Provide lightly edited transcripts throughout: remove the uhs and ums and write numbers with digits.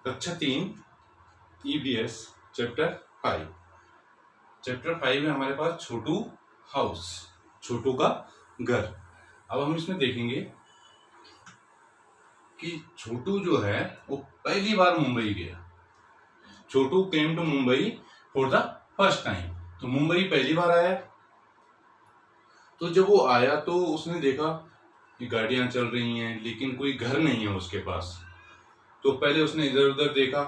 कक्षा 3 EBS chapter 5। Chapter 5 में हमारे पास छोटू हाउस, छोटू का घर। अब हम इसमें देखेंगे कि छोटू जो है वो पहली बार मुंबई गया। Chhotu came to Mumbai for the first time. तो मुंबई पहली बार आया। तो जब वो आया तो उसने देखा कि गाड़ियां चल रही हैं लेकिन कोई घर नहीं है उसके पास। तो पहले उसने इधर उधर देखा,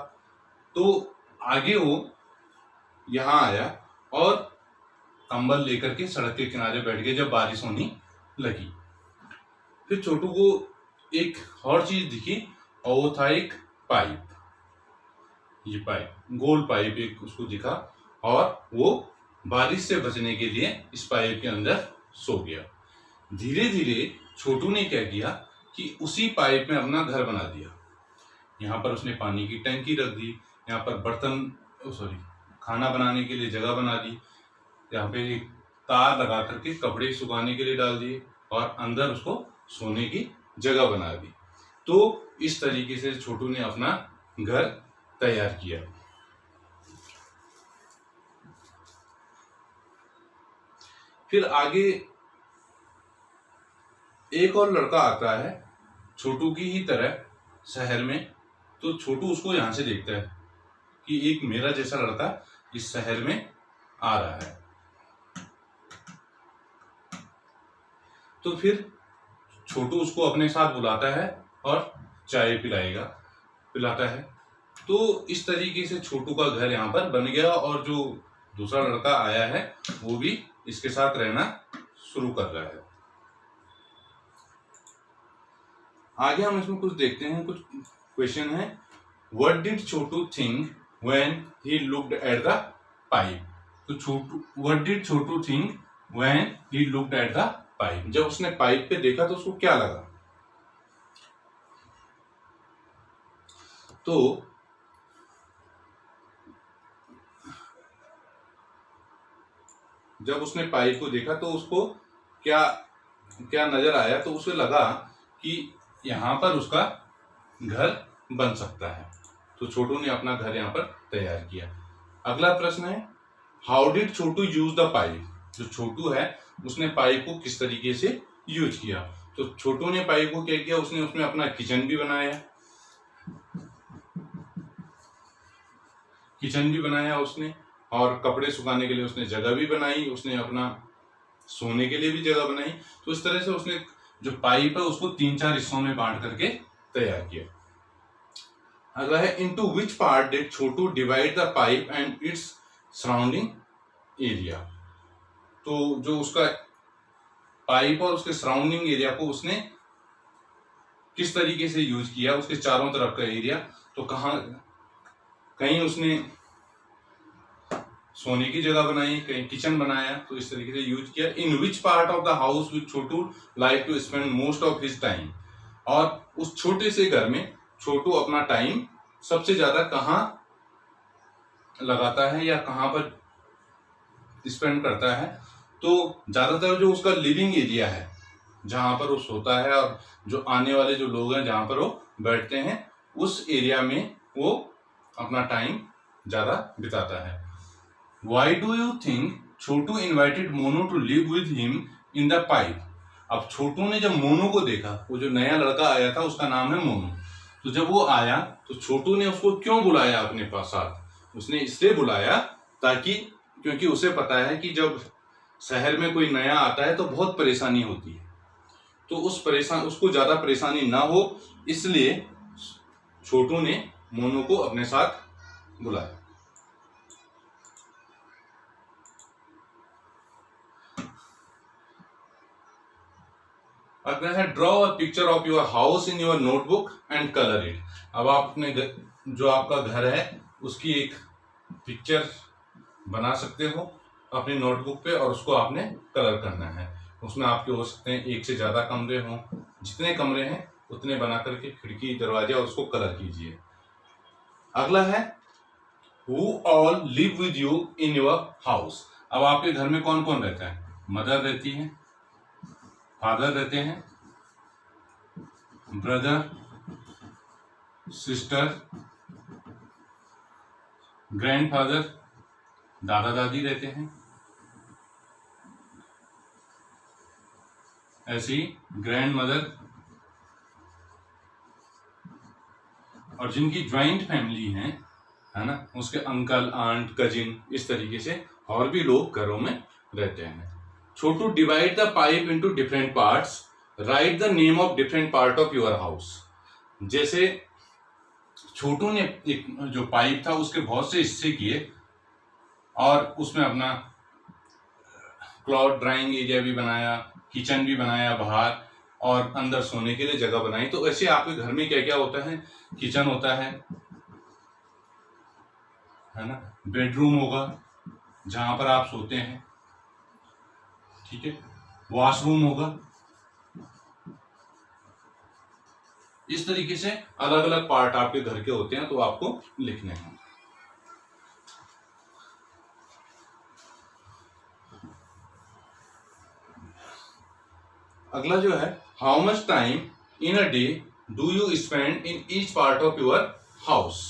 तो आगे वो यहाँ आया और कंबल लेकर के सड़क के किनारे बैठ गया जब बारिश होने लगी। फिर छोटू को एक और चीज दिखी और वो था एक पाइप। ये पाइप, गोल पाइप एक उसको दिखा और वो बारिश से बचने के लिए इस पाइप के अंदर सो गया। धीरे धीरे छोटू ने क्या किया कि उसी पाइप में अपना घर बना दिया। यहाँ पर उसने पानी की टंकी रख दी, यहाँ पर खाना बनाने के लिए जगह बना दी, यहाँ पे एक तार लगा करके कपड़े सुखाने के लिए डाल दिए और अंदर उसको सोने की जगह बना दी। तो इस तरीके से छोटू ने अपना घर तैयार किया। फिर आगे एक और लड़का आता है छोटू की ही तरह शहर में। तो छोटू उसको यहां से देखता है कि एक मेरा जैसा लड़का इस शहर में आ रहा है। तो फिर छोटू उसको अपने साथ बुलाता है और चाय पिलाता है। तो इस तरीके से छोटू का घर यहाँ पर बन गया और जो दूसरा लड़का आया है वो भी इसके साथ रहना शुरू कर रहा है। आगे हम इसमें कुछ देखते हैं, कुछ क्वेश्चन है। What did Chhotu think when he looked at the pipe? तो what did Chhotu think when he looked at the pipe? जब उसने पाइप पे देखा तो उसको क्या लगा? तो जब उसने पाइप को देखा तो उसको क्या क्या नजर आया? तो उसे लगा कि यहाँ पर उसका घर बन सकता है। तो छोटू ने अपना घर यहाँ पर तैयार किया। अगला प्रश्न है, how did Chhotu use the pipe? जो छोटू है उसने पाइप को किस तरीके से यूज किया? तो छोटू ने पाइप को क्या किया, उसने उसमें अपना किचन भी बनाया उसने, और कपड़े सुखाने के लिए उसने जगह भी बनाई, उसने अपना सोने के लिए भी जगह बनाई। तो इस तरह से उसने जो पाइप है उसको 3-4 हिस्सों में बांट करके तैयार किया। अगला है, into which part did Chhotu divide the pipe and its surrounding area? तो जो उसका पाइप और उसके सराउंडिंग एरिया को उसने किस तरीके से यूज किया, उसके चारों तरफ का एरिया। तो कहीं उसने सोने की जगह बनाई, कहीं किचन बनाया, तो इस तरीके से यूज किया। In which part of the house which Chhotu like to spend most of his time? और उस छोटे से घर में छोटू अपना टाइम सबसे ज्यादा कहाँ लगाता है या कहाँ पर स्पेंड करता है? तो ज्यादातर जो उसका लिविंग एरिया है जहां पर वो सोता है और जो आने वाले जो लोग हैं जहां पर वो बैठते हैं, उस एरिया में वो अपना टाइम ज्यादा बिताता है। Why do you think Chhotu invited Monu to live with him in the pipe? अब छोटू ने जब मोनू को देखा, वो जो नया लड़का आया था उसका नाम है मोनू, तो जब वो आया तो छोटू ने उसको क्यों बुलाया अपने पास साथ? उसने इसलिए बुलाया ताकि क्योंकि उसे पता है कि जब शहर में कोई नया आता है तो बहुत परेशानी होती है, तो उसको ज्यादा परेशानी ना हो, इसलिए छोटू ने मोनू को अपने साथ बुलाया। अगला है, draw a picture of your house in your notebook and colour it. अब आप अपने जो आपका घर है उसकी एक पिक्चर बना सकते हो अपनी नोटबुक पे और उसको आपने कलर करना है। उसमें आपके हो सकते हैं 1 से ज्यादा कमरे हों, जितने कमरे हैं उतने बना करके खिड़की दरवाजे और उसको कलर कीजिए। अगला है, who all live with you in your house? अब आपके घर में कौन कौन रहता है? मदर रहती है, फादर रहते हैं, ब्रदर, सिस्टर, ग्रैंडफादर दादा दादी रहते हैं, ऐसे ही ग्रैंड मदर, और जिनकी ज्वाइंट फैमिली है ना, उसके अंकल आंट कजिन, इस तरीके से और भी लोग घरों में रहते हैं। Chhotu divide the pipe into different parts, right the name of different part of your house. जैसे छोटू ने एक जो पाइप था उसके बहुत से हिस्से किए और उसमें अपना क्लॉथ ड्राइंग एरिया भी बनाया, किचन भी बनाया बाहर, और अंदर सोने के लिए जगह बनाई। तो ऐसे आपके घर में क्या क्या होता है, किचन होता है ना, बेडरूम होगा जहां पर आप सोते हैं, ठीक है, वॉशरूम होगा। इस तरीके से अलग अलग पार्ट आपके घर के होते हैं, तो आपको लिखने हैं। अगला जो है, how much time in a day do you spend in each part of your house.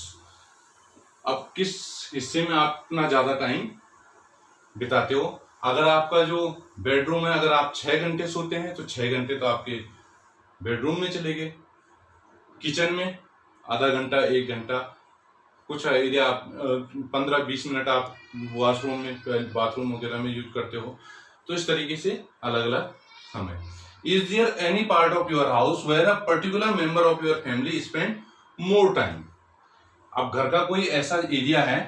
अब किस हिस्से में आप अपना ज्यादा टाइम बिताते हो। अगर आपका जो बेडरूम है, अगर आप 6 घंटे सोते हैं तो 6 घंटे तो आपके बेडरूम में चले गए। किचन में आधा घंटा 1 घंटा, कुछ एरिया आप 15-20 मिनट आप वॉशरूम में बाथरूम वगैरह में यूज करते हो। तो इस तरीके से अलग अलग समय। Is there any part of your house where a particular member of your family spend more time. अब घर का कोई ऐसा एरिया है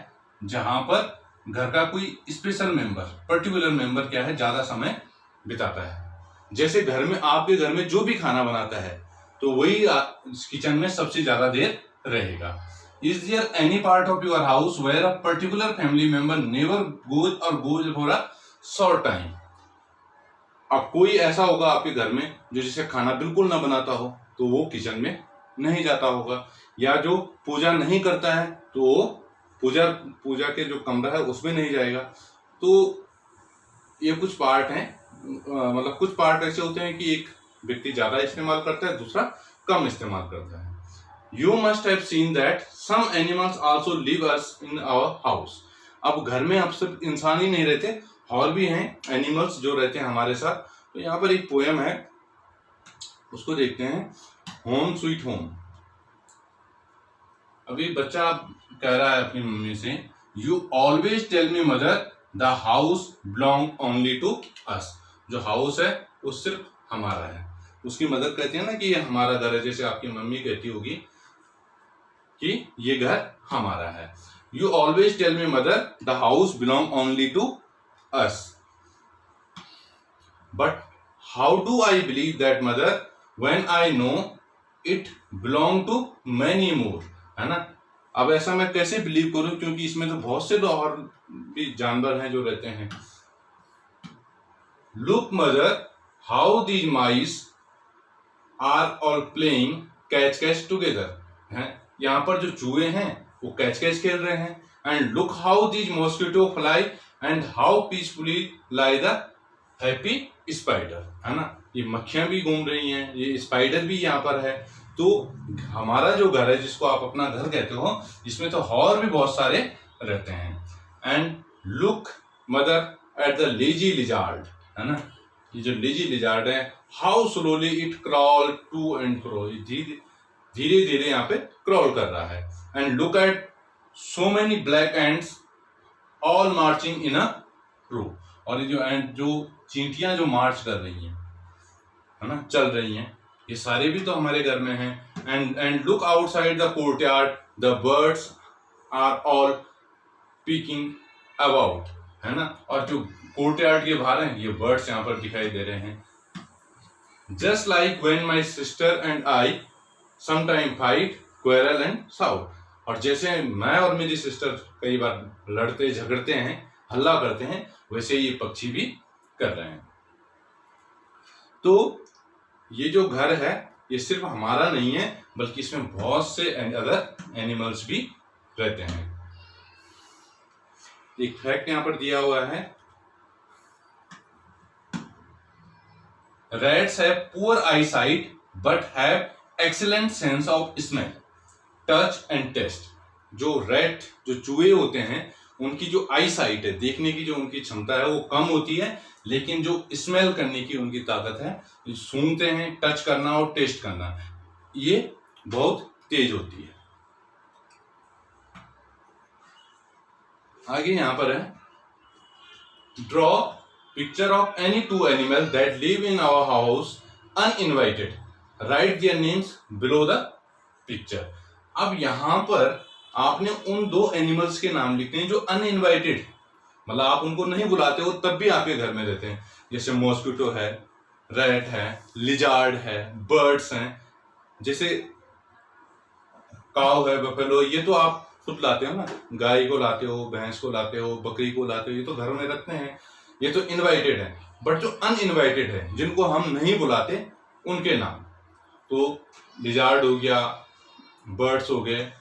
जहां पर घर का कोई स्पेशल मेंबर, पर्टिकुलर मेंबर क्या है, ज्यादा समय बिताता है। जैसे घर में, आपके घर में जो भी खाना बनाता है तो वही किचन में सबसे ज्यादा देर रहेगा। Is there any part of your house where a particular family member never goes for a short time. अब कोई ऐसा होगा आपके घर में जो जिसे खाना बिल्कुल ना बनाता हो, तो वो किचन में नहीं जाता होगा। या जो पूजा नहीं करता है तो वो पूजा के जो कमरा है उसमें नहीं जाएगा। तो ये कुछ पार्ट हैं, मतलब कुछ पार्ट ऐसे होते हैं कि एक व्यक्ति ज्यादा इस्तेमाल करता है, दूसरा कम इस्तेमाल करता है। You must have seen that some animals also live us in our house. अब घर में अब सिर्फ इंसान ही नहीं रहते, और भी हैं एनिमल्स जो रहते हैं हमारे साथ। तो यहाँ पर एक पोयम है, उसको देखते हैं, होम स्वीट होम। अभी बच्चा कह रहा है अपनी मम्मी से, you always tell me mother the house belong only to us. जो हाउस है वो सिर्फ हमारा है। उसकी मदर कहती है ना कि ये हमारा घर है, जैसे आपकी मम्मी कहती होगी कि ये घर हमारा है। You always tell me mother the house belong only to us, but how do I believe that mother when I know it belong to many more. है ना, अब ऐसा मैं कैसे बिलीव करूं, क्योंकि इसमें तो बहुत से और भी जानवर हैं जो रहते हैं। Look mother how these mice are all playing catch catch together. हैं, यहाँ पर जो चूहे हैं वो कैच कैच खेल रहे हैं। And look how these mosquito fly and how peacefully lie the happy spider. है ना, ये मक्खियां भी घूम रही हैं, ये स्पाइडर भी यहाँ पर है। तो हमारा जो घर है, जिसको आप अपना घर कहते हो, इसमें तो और भी बहुत सारे रहते हैं। And look mother at the lazy lizard. है ना, ये जो लेजी लिजार्ड है, how slowly it crawl to and fro, धीरे धीरे यहाँ पे क्रॉल कर रहा है। And look at so many black ants all marching in a row. और ये जो चींटियां जो मार्च कर रही हैं, है ना, चल रही हैं, ये सारे भी तो हमारे घर में हैं। And look outside the courtyard the birds are all pecking about. है ना, और जो कोर्टयार्ड के बाहर हैं, ये बर्ड्स यहाँ पर दिखाई दे रहे हैं। Just like when my sister and I sometime fight quarrel and shout. और जैसे मैं और मेरी सिस्टर कई बार लड़ते झगड़ते हैं, हल्ला करते हैं, वैसे ये पक्षी भी कर रहे हैं। तो ये जो घर है ये सिर्फ हमारा नहीं है, बल्कि इसमें बहुत से अदर एनिमल्स भी रहते हैं। एक फैक्ट यहां पर दिया हुआ है, rats have poor eyesight but have excellent sense of smell, touch and taste। जो रैट, जो चूहे होते हैं, उनकी जो आई साइट है, देखने की जो उनकी क्षमता है वो कम होती है, लेकिन जो स्मेल करने की उनकी ताकत है, सूंघते हैं, टच करना और टेस्ट करना, ये बहुत तेज होती है। आगे यहां पर है, draw picture of any two animal that live in our house uninvited, write their names below the picture. अब यहां पर आपने उन दो एनिमल्स के नाम लिखते हैं जो अनइनवाइटेड, मतलब आप उनको नहीं बुलाते हो तब भी आपके घर में रहते हैं, जैसे मॉस्किटो है, रैट है, लिजार्ड है, बर्ड्स हैं, जैसे काव है, बफेलो, ये तो आप खुद लाते हो ना, गाय को लाते हो, भैंस को लाते हो, बकरी को लाते हो, ये तो घरों में रखते हैं, ये तो इनवाइटेड है। बट जो अनइनवाइटेड है, जिनको हम नहीं बुलाते, उनके नाम, तो लिजार्ड हो गया, बर्ड्स हो गए।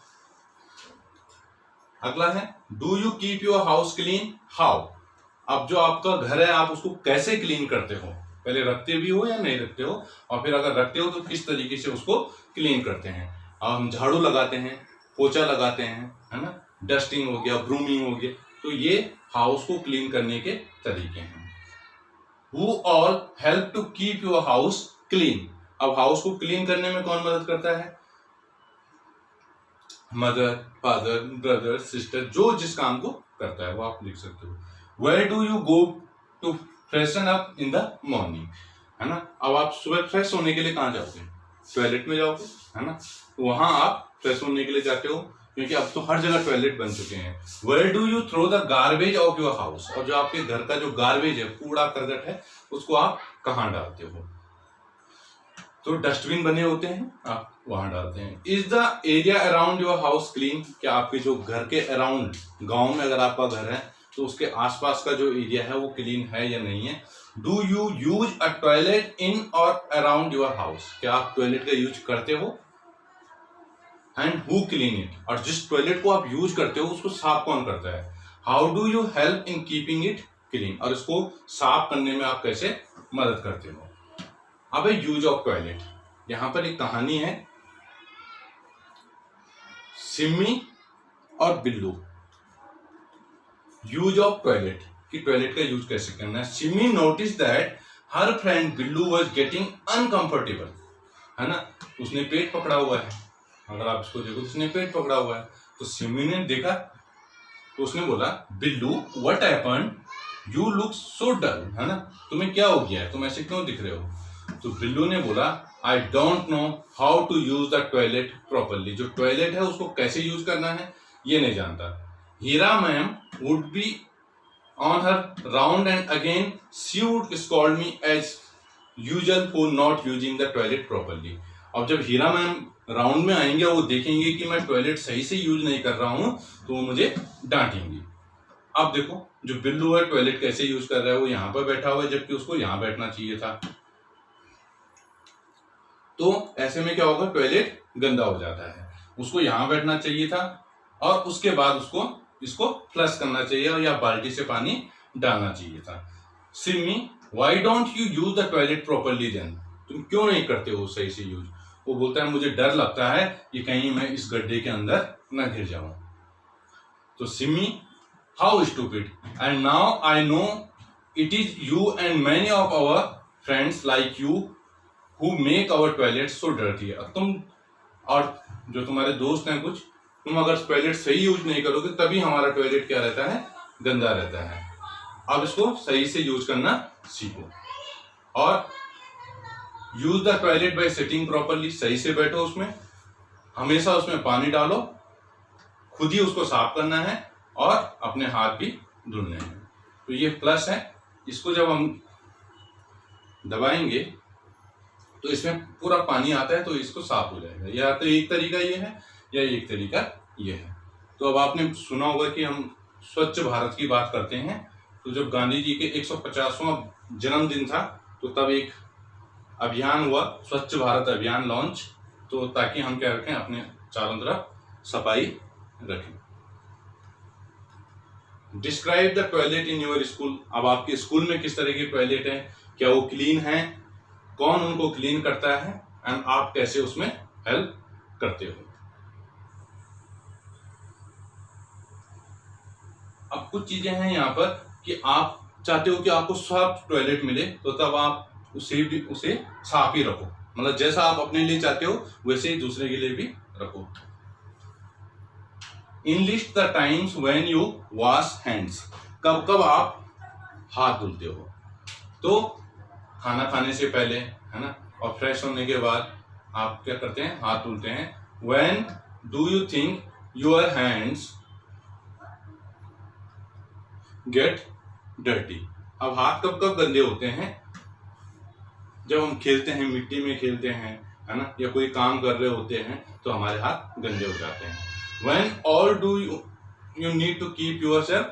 अगला है, do you keep your house clean, how. अब जो आपका घर है आप उसको कैसे क्लीन करते हो, पहले रखते भी हो या नहीं रखते हो, और फिर अगर रखते हो तो किस तरीके से उसको क्लीन करते हैं। हम झाड़ू लगाते हैं, पोछा लगाते हैं, है ना, डस्टिंग हो गया, ब्रूमिंग हो गया, तो ये हाउस को क्लीन करने के तरीके हैं। Who all help to keep your house clean। अब हाउस को क्लीन करने में कौन मदद करता है, मदर, फादर, ब्रदर, सिस्टर, जो जिस काम को करता है वो आप लिख सकते हो। Where do you go to freshen up in the morning, है ना। अब आप सुबह फ्रेश होने के लिए कहाँ जाओगे, टॉयलेट में जाओगे, है ना, वहां आप फ्रेश होने के लिए जाते हो, क्योंकि अब तो हर जगह टॉयलेट बन चुके हैं। Where do you throw the garbage of your house, और जो आपके घर का जो गार्बेज है, कूड़ा करकट है, उसको आप कहाँ डालते हो, तो डस्टबिन बने होते हैं, आप वहां डालते हैं। Is the area around your house clean, क्या आपके जो घर के अराउंड, गांव में अगर आपका घर है तो उसके आसपास का जो एरिया है वो क्लीन है या नहीं है। Do you use a toilet in और अराउंड योर हाउस, क्या आप टॉयलेट का यूज करते हो, एंड हु क्लीन इट, और जिस टॉयलेट को आप यूज करते हो उसको साफ कौन करता है। How do you help in keeping it clean, और इसको साफ करने में आप कैसे मदद करते हो। अब है यूज ऑफ टॉयलेट, यहां पर एक कहानी है, सिम्मी और बिल्लू। यूज ऑफ टॉयलेट, कि टॉयलेट का यूज कैसे करना है। Simmi notice that her friend Billu was getting uncomfortable, है ना, उसने पेट पकड़ा हुआ है, अगर आप इसको देखो तो उसने पेट पकड़ा हुआ है, तो सिम्मी ने देखा तो उसने बोला, Billu what happened, you look so dull, है ना, तुम्हें क्या हो गया है, तुम ऐसे क्यों दिख रहे हो। तो बिल्लू ने बोला, I don't know how to use the toilet properly, जो टॉयलेट है उसको कैसे यूज करना है ये नहीं जानता। Heera ma'am would be on her round and again she would scold me as usual for not using the toilet properly. अब जब हीरा मैम राउंड में आएंगे, वो देखेंगे कि मैं टॉयलेट सही से यूज नहीं कर रहा हूं, तो वो मुझे डांटेंगी। अब देखो, जो बिल्लू है टॉयलेट कैसे यूज कर रहा है, वो यहाँ पर बैठा हुआ है जबकि उसको यहाँ बैठना चाहिए था, तो ऐसे में क्या होगा, टॉयलेट गंदा हो जाता है, उसको यहाँ बैठना चाहिए था, और उसके बाद उसको इसको फ्लश करना चाहिए, और या बाल्टी से पानी डालना चाहिए था। Simmi why don't you use the toilet properly then, तुम क्यों नहीं करते हो सही से यूज। वो बोलता है, मुझे डर लगता है कि कहीं मैं इस गड्ढे के अंदर न गिर जाऊं। तो Simmi, how stupid, and now I know it is you and many of our friends like you who make our toilet so dirty। तुम और जो तुम्हारे दोस्त हैं कुछ, तुम अगर टॉयलेट सही यूज नहीं करोगे तभी हमारा टॉयलेट क्या रहता है, गंदा रहता है। अब इसको सही से यूज करना सीखो, और use the toilet bye sitting properly, सही से बैठो उसमें, हमेशा उसमें पानी डालो, खुद ही उसको साफ करना है, और अपने हाथ भी धुलने हैं। तो ये प्लस है, इसको जब हम दबाएंगे तो इसमें पूरा पानी आता है, तो इसको साफ हो जाएगा। या तो एक तरीका ये है, या एक तरीका ये है। तो अब आपने सुना होगा कि हम स्वच्छ भारत की बात करते हैं, तो जब गांधी जी के 150वां जन्मदिन था, तो तब एक अभियान हुआ, स्वच्छ भारत अभियान लॉन्च, तो ताकि हम क्या रखें, अपने चारों तरफ सफाई रखें। Describe the toilet in your school, अब आपके स्कूल में किस तरह की टॉयलेट है, क्या वो क्लीन है, कौन उनको क्लीन करता है, एंड आप कैसे उसमें हेल्प करते हो। अब कुछ चीजें हैं यहाँ पर कि आप चाहते हो कि आपको साफ टॉयलेट मिले, तो तब आप उसे साफ ही रखो, मतलब जैसा आप अपने लिए चाहते हो वैसे ही दूसरे के लिए भी रखो। Enlist the times when you wash hands, कब कब आप हाथ धुलते हो। तो खाना खाने से पहले, है ना, और फ्रेश होने के बाद आप क्या करते हैं, हाथ धुलते हैं। When do you think your hands get dirty, अब हाथ कब कब गंदे होते हैं, जब हम खेलते हैं, मिट्टी में खेलते हैं, है ना, या कोई काम कर रहे होते हैं तो हमारे हाथ गंदे हो जाते हैं। When all do you need to keep yourself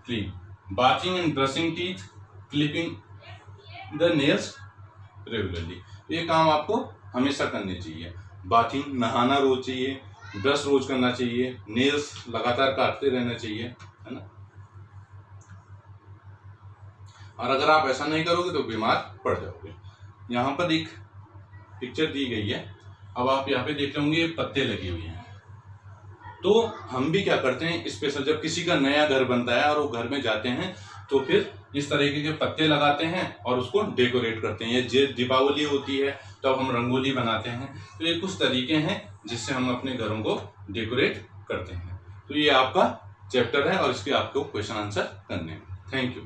clean, bathing and brushing teeth, clipping the nails regularly, ये काम आपको हमेशा करने चाहिए। बाथिंग, नहाना रोज चाहिए, ब्रश रोज करना चाहिए, नेल्स लगातार काटते रहना चाहिए, है ना। और अगर आप ऐसा नहीं करोगे तो बीमार पड़ जाओगे। यहाँ पर एक पिक्चर दी गई है, अब आप यहाँ पे देख रहे होंगे पत्ते लगे हुए हैं। तो हम भी क्या करते हैं, स्पेशल जब किसी का नया घर बनता है और वो घर में जाते हैं तो फिर इस तरीके के पत्ते लगाते हैं और उसको डेकोरेट करते हैं। ये दीपावली होती है तब हम रंगोली बनाते हैं। तो ये कुछ तरीके हैं जिससे हम अपने घरों को डेकोरेट करते हैं। तो ये आपका चैप्टर है और इसके आपको क्वेश्चन आंसर करने हैं। Thank you.